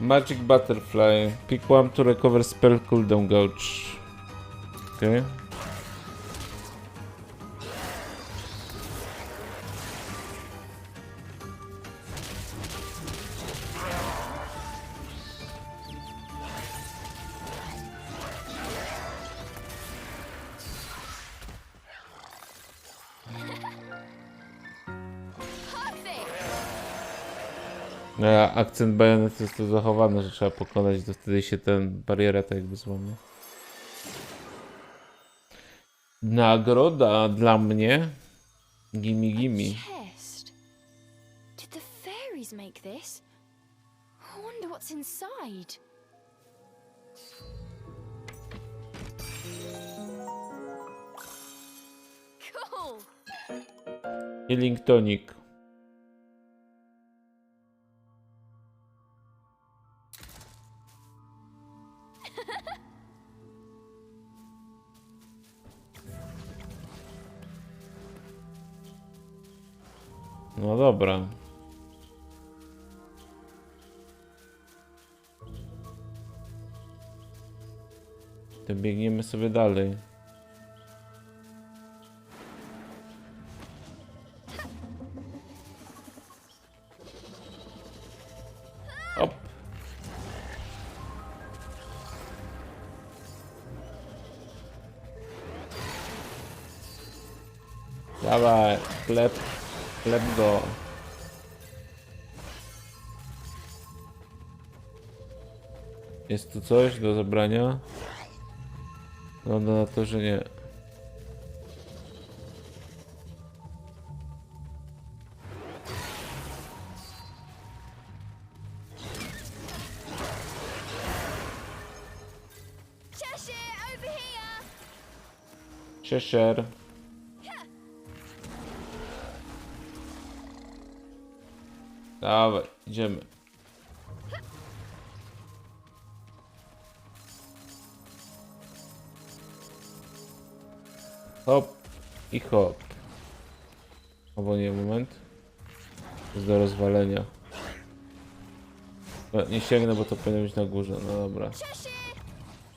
Magic Butterfly. Pick one to recover spell cooldown gauge. Okay. No, akcent Bayonetty jest tu zachowany, że trzeba pokonać, to wtedy się ten barierę tak jakby złamie. Nagroda dla mnie. Gimme. Chest. Did the fairies make this? I wonder what's inside. Cool. Healing tonic. No dobra. To biegniemy sobie dalej. Op. Dawaj, chleb go. Jest tu coś do zabrania? Wygląda na to, że nie. Cheshire, over here. Cheshire. Dawaj, idziemy. Hop i hop. Albo nie, moment. To jest do rozwalenia. No, nie sięgnę, bo to powinno być na górze. No dobra.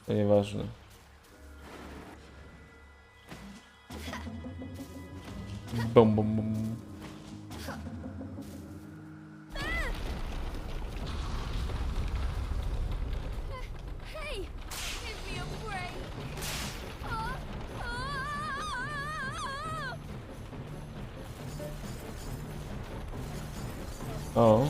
To nieważne. Bum. Hey, give me a break. O.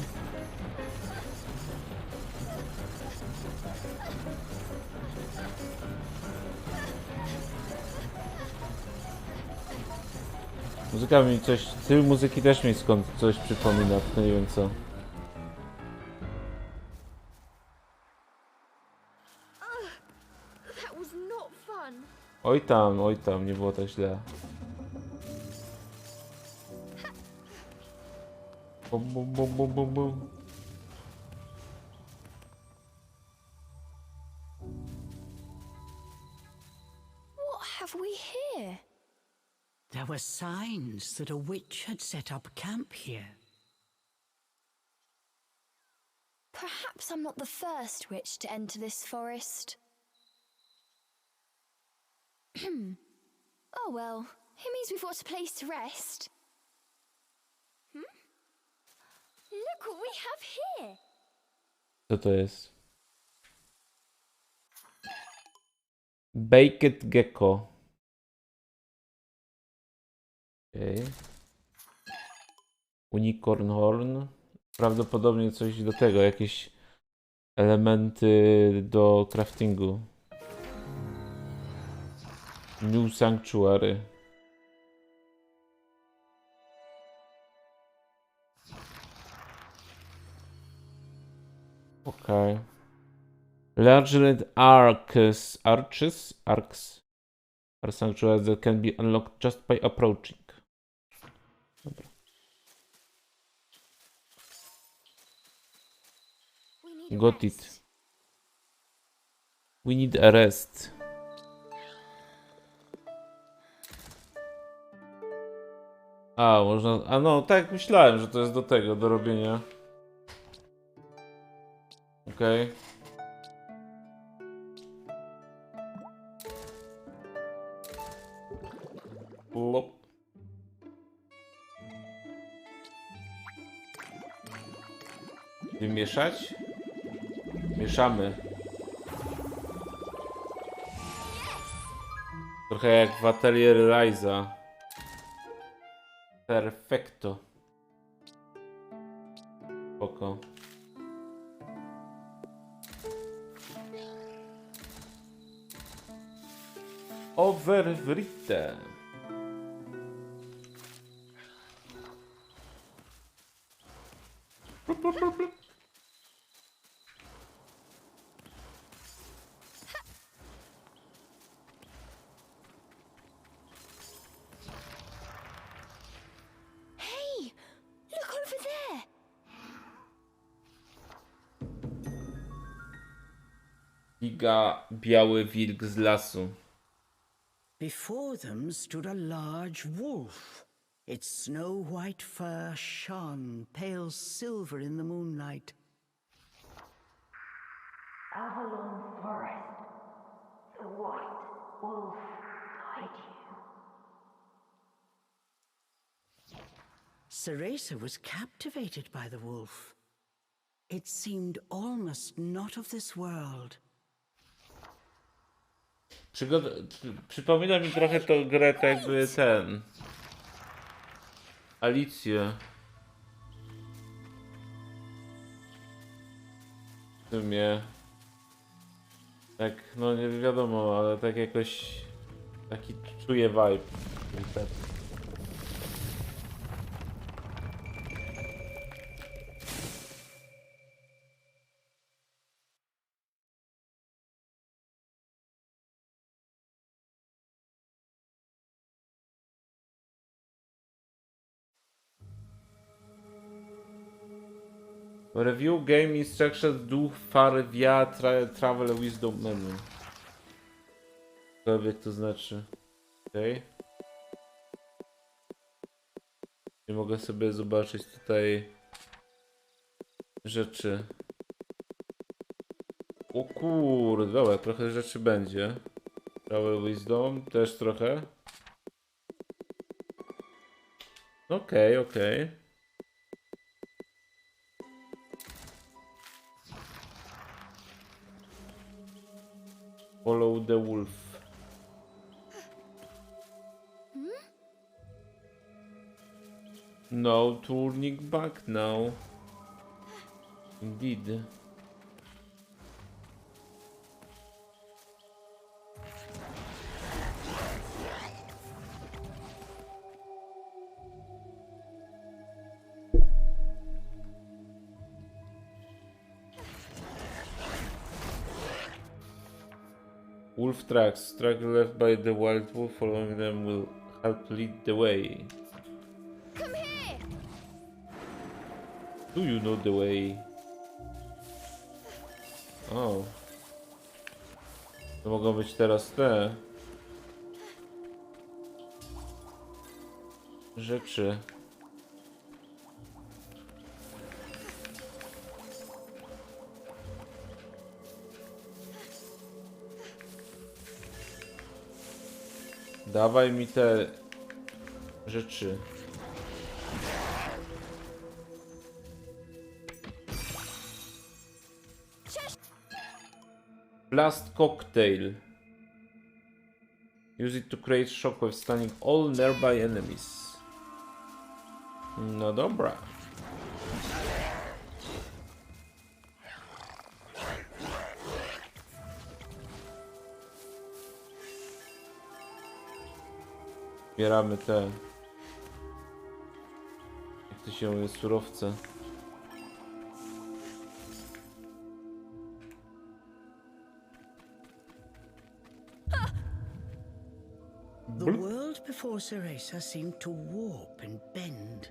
Muzyka mi coś, styl muzyki też mi skąd coś przypomina, tylko nie wiem co. That was not fun. Oj tam, nie było tak źle. Bum, bum, bum, bum, bum, bum. What have we here? There were signs that a witch had set up camp here. Perhaps I'm not the first witch to enter this forest. Oh well, it means we've got a place to rest. Look what we have here! Co to jest? Baked gecko. Okay. Unicorn horn. Prawdopodobnie coś do tego, jakieś elementy do craftingu. New Sanctuary. Okay. Large red arcs are sanctuaries that can be unlocked just by approaching. Dobra. We need a Got rest. it. We need a rest. A, można... A no, tak myślałem, że to jest do tego, do robienia. Okej. Plop. Wymieszać? Mieszamy. Trochę jak w atelier Ryza. Perfekto. Spoko. Overwrite. Plup, plup, plup, plup. Hey, look over there! Giga biały wilk z lasu. Before them stood a large wolf. Its snow-white fur shone pale silver in the moonlight. Avalon Forest. The white wolf guide you. Cereza was captivated by the wolf. It seemed almost not of this world. Przypomina mi trochę to grę, tak jakby ten... Alicję. W sumie... Tak, no nie wiadomo, ale tak jakoś... Taki czuję vibe. Review game instructions do far via travel wisdom menu. Cokolwiek to znaczy. Okej. Nie mogę sobie zobaczyć tutaj rzeczy. O kurde, dobra, trochę rzeczy będzie. Travel wisdom też trochę. Okej, okej. Follow the wolf. No turning back now. Indeed. Wolf tracks. Tracks left by the wild wolf following them will help lead the way. Come here! Do you know the way? O. To mogą być teraz te rzeczy. Dawaj mi te rzeczy. Blast cocktail. Use it to create shockwave, stunning all nearby enemies. No dobra. Zbieramy te, jak to się mówi, surowce. The world before Cereza seemed to warp and bend.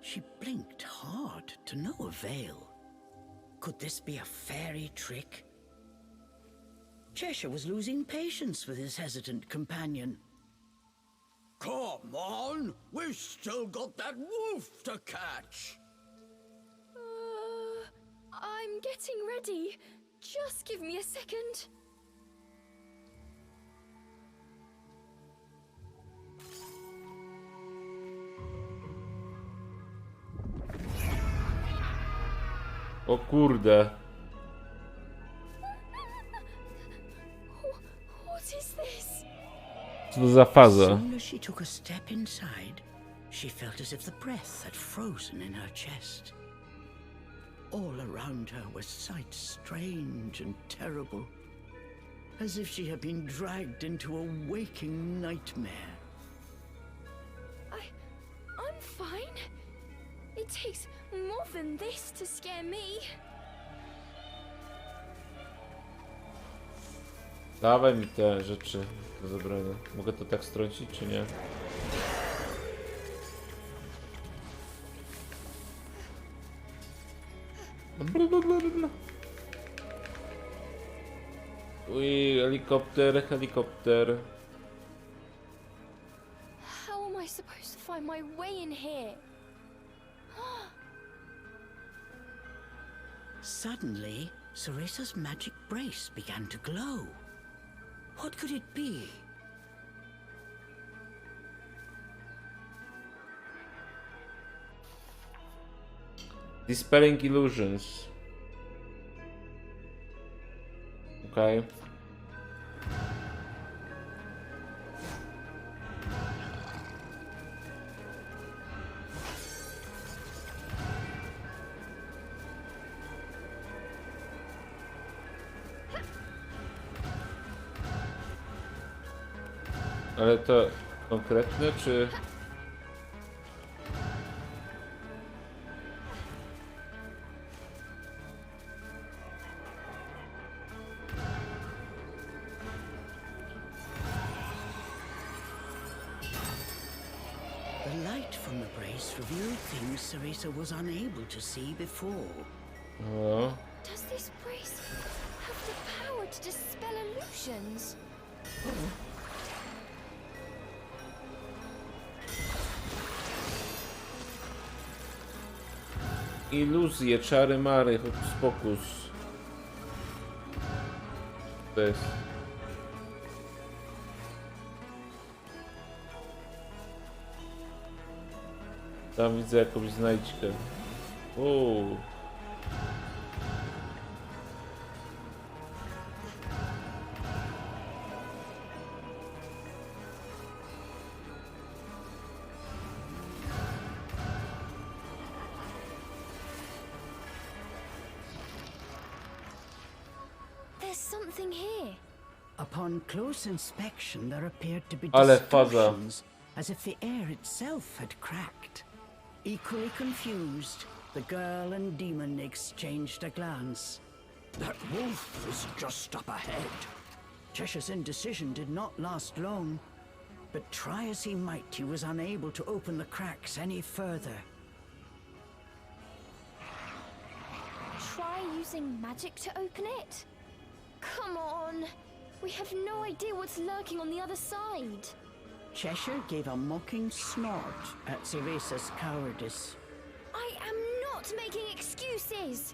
She blinked hard to no avail. Could this be a fairy trick? Cheshire was losing patience with his hesitant companion. Come on! We've still got that wolf to catch! I'm getting ready. Just give me a second. O kurde. What is this? Co to za faza? As soon as she took a step inside, she felt as if the breath had frozen in her chest. All around her were sights strange and terrible, as if she had been dragged into a waking nightmare. I'm fine. It takes more than this to scare me. Dawaj mi te rzeczy do zabrania. Mogę to tak strącić, czy nie? Uj, helikopter, helikopter. How am I supposed to find my way in here? Suddenly, Cereza's magic brace began to glow. What could it be? Dispelling illusions. Okay. Ale to konkretne, czy... The light from the brace revealed things Cereza was unable to see before. O, Does this brace have the power to dispel illusions? iluzje, czary mary, hokus pokus. To jest... Tam widzę jakąś znajdźkę. Uuu. There's something here. Upon close inspection, there appeared to be Ale faza. distortions, as if the air itself had cracked. Equally confused, the girl and demon exchanged a glance. That wolf is just up ahead. Cheshire's indecision did not last long, but try as he might, he was unable to open the cracks any further. try using magic to open it? Come on! We have no idea what's lurking on the other side. Cheshire gave a mocking snort at Cereza's cowardice. I am not making excuses!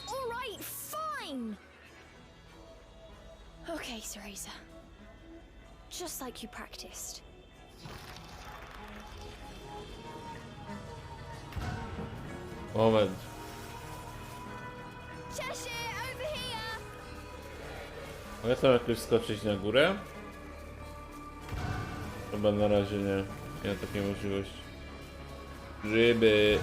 Alright, fine! Okay, Cereza. Just like you practiced. Moment. Cheshire, over here! Mogę tam jakoś skoczyć na górę? Chyba na razie nie. Nie mam takiej możliwości. Ryby.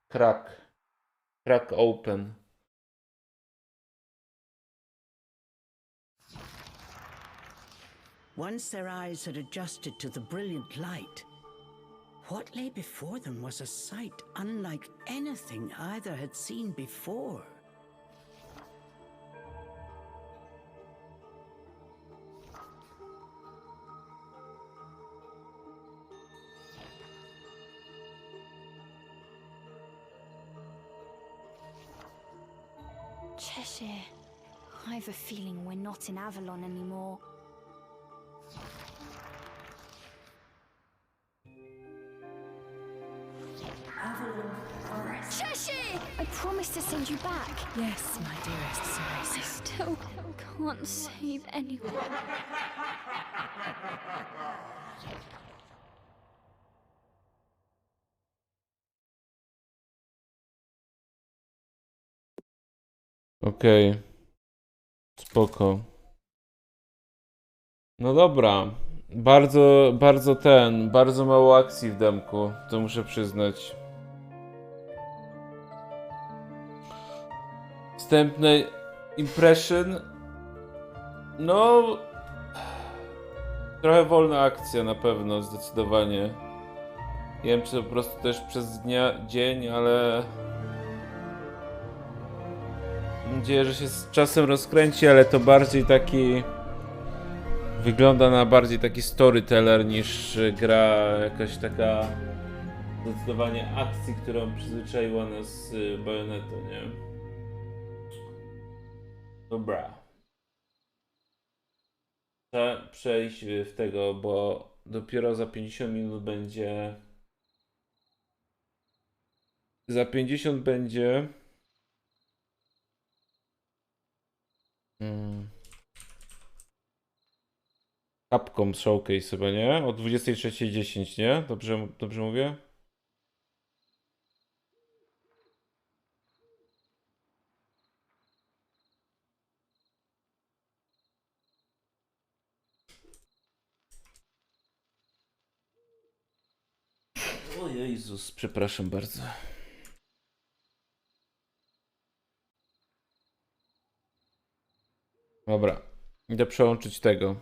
Crack. Crack open. Once their eyes had adjusted to the brilliant light, what lay before them was a sight unlike anything either had seen before. Cheshire, I have a feeling we're not in Avalon anymore. Cheshire! I promised to send you back. Yes, my dearest I Cereza. still can't save anyone. Okej. Spoko. No dobra. Bardzo mało akcji w demku. To muszę przyznać. Wstępny impression. No. Trochę wolna akcja na pewno, zdecydowanie. Nie wiem, czy to po prostu też przez dzień, ale... Mam nadzieję, że się z czasem rozkręci, ale to bardziej taki... Wygląda na bardziej taki storyteller niż gra jakaś taka... Zdecydowanie akcji, którą przyzwyczaiła nas Bayonetta, nie? Dobra. Trzeba przejść w tego, bo dopiero za 50 minut będzie... Za 50 będzie... Capcom Showcase chyba, nie? O 23:10, nie? Dobrze mówię? O Jezus, przepraszam bardzo. Dobra, idę przełączyć tego.